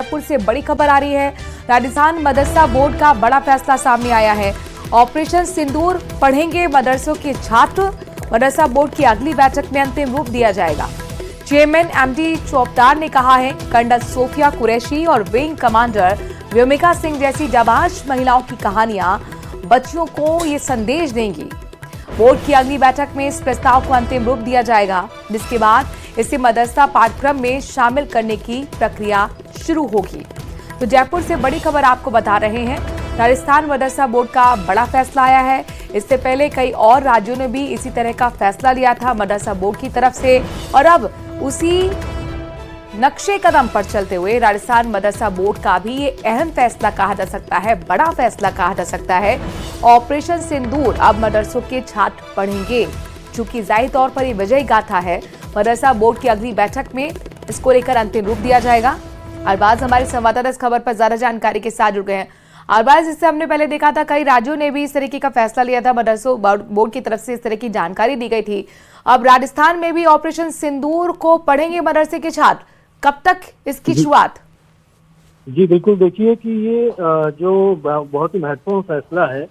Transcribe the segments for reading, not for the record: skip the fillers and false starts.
जयपुर से बड़ी खबर आ रही है। राजस्थान मदरसा बोर्ड का बड़ा फैसला सामने आया है। ऑपरेशन सिंदूर पढ़ेंगे मदरसों के छात्र। मदरसा बोर्ड की अगली बैठक में अंतिम रूप दिया जाएगा। चेयरमैन एमडी चौबदार ने कहा है, कर्नल सोफिया कुरैशी और विंग कमांडर व्योमिका सिंह जैसी जाबाज महिलाओं की कहानियां बच्चियों को ये संदेश देंगी। बोर्ड की अगली बैठक में इस प्रस्ताव को अंतिम रूप दिया जाएगा, जिसके बाद इसे मदरसा पाठ्यक्रम में शामिल करने की प्रक्रिया शुरू होगी। तो जयपुर से बड़ी खबर आपको बता रहे हैं। राजस्थान मदरसा बोर्ड का बड़ा फैसला आया है। इससे पहले कई और राज्यों ने भी इसी तरह का फैसला लिया था मदरसा बोर्ड की तरफ से, और अब उसी नक्शे कदम पर चलते हुए राजस्थान मदरसा बोर्ड का भी ये अहम फैसला कहा जा सकता है, बड़ा फैसला कहा जा सकता है। ऑपरेशन सिंदूर अब मदरसों के छात्र पढ़ेंगे। चूंकि जाहिर तौर पर ये विजयी गाथा है, मदरसा बोर्ड की अगली बैठक में इसको लेकर अंतिम रूप दिया जाएगा। अरबाज हमारे संवाददाता इस खबर पर ज्यादा जानकारी के साथ जुड़ गए हैं। अरबाज, इससे हमने पहले देखा था कई राज्यों ने भी इस तरीके का फैसला लिया था, मदरसों बोर्ड की तरफ से इस तरह की जानकारी दी गई थी। अब राजस्थान में भी ऑपरेशन सिंदूर को पढ़ेंगे मदरसे के छात्र। कब तक इसकी शुरुआत? जी बिल्कुल, देखिए कि ये जो बहुत ही महत्वपूर्ण फैसला है।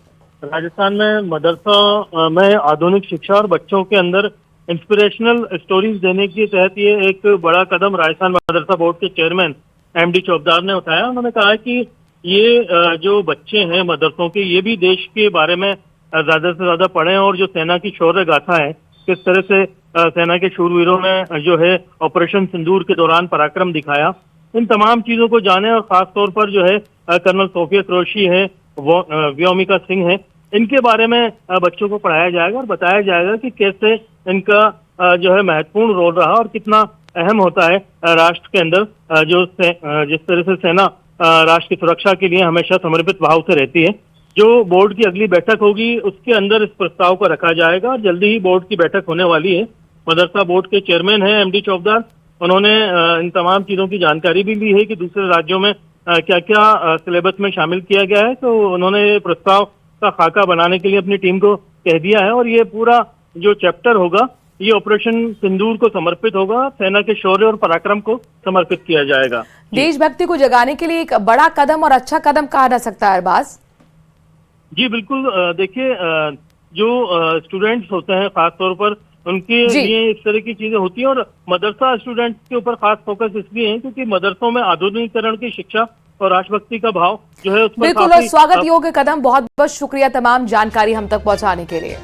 राजस्थान में मदरसा में आधुनिक शिक्षा और बच्चों के अंदर इंस्पिरेशनल स्टोरीज देने के तहत ये एक बड़ा कदम राजस्थान मदरसा बोर्ड के चेयरमैन एमडी चौबदार ने उठाया। उन्होंने कहा कि ये जो बच्चे हैं मदरसों के, ये भी देश के बारे में ज्यादा से ज्यादा पढ़ें और जो सेना की शौर्य गाथा है, किस तरह से सेना के शूरवीरों ने जो है ऑपरेशन सिंदूर के दौरान पराक्रम दिखाया, इन तमाम चीजों को जाने। और खास तौर पर जो है कर्नल सोफिया कुरैशी है, वो व्योमिका सिंह है, इनके बारे में बच्चों को पढ़ाया जाएगा और बताया जाएगा कि कैसे इनका जो है महत्वपूर्ण रोल रहा और कितना अहम होता है राष्ट्र के अंदर, जिस तरह से सेना राष्ट्र की सुरक्षा के लिए हमेशा समर्पित भाव से रहती है। जो बोर्ड की अगली बैठक होगी उसके अंदर इस प्रस्ताव को रखा जाएगा और जल्दी ही बोर्ड की बैठक होने वाली है। मदरसा बोर्ड के चेयरमैन हैं एमडी चौबदार, उन्होंने इन तमाम चीजों की जानकारी भी ली है कि दूसरे राज्यों में क्या क्या सिलेबस में शामिल किया गया है। तो उन्होंने प्रस्ताव का खाका बनाने के लिए अपनी टीम को कह दिया है और ये पूरा जो चैप्टर होगा ये ऑपरेशन सिंदूर को समर्पित होगा, सेना के शौर्य और पराक्रम को समर्पित किया जाएगा। देशभक्ति को जगाने के लिए एक बड़ा कदम और अच्छा कदम कहा जा सकता है अरबाज। जी बिल्कुल, देखिए जो स्टूडेंट्स होते हैं खास तौर पर उनके लिए इस तरह की चीजें होती हैं और मदरसा स्टूडेंट्स के ऊपर खास फोकस इसलिए है क्योंकि मदरसों में आधुनिकीकरण की शिक्षा और राष्ट्रभक्ति का भाव जो है उसमें बिल्कुल, और स्वागत योग्य कदम। बहुत बहुत शुक्रिया तमाम जानकारी हम तक पहुंचाने के लिए।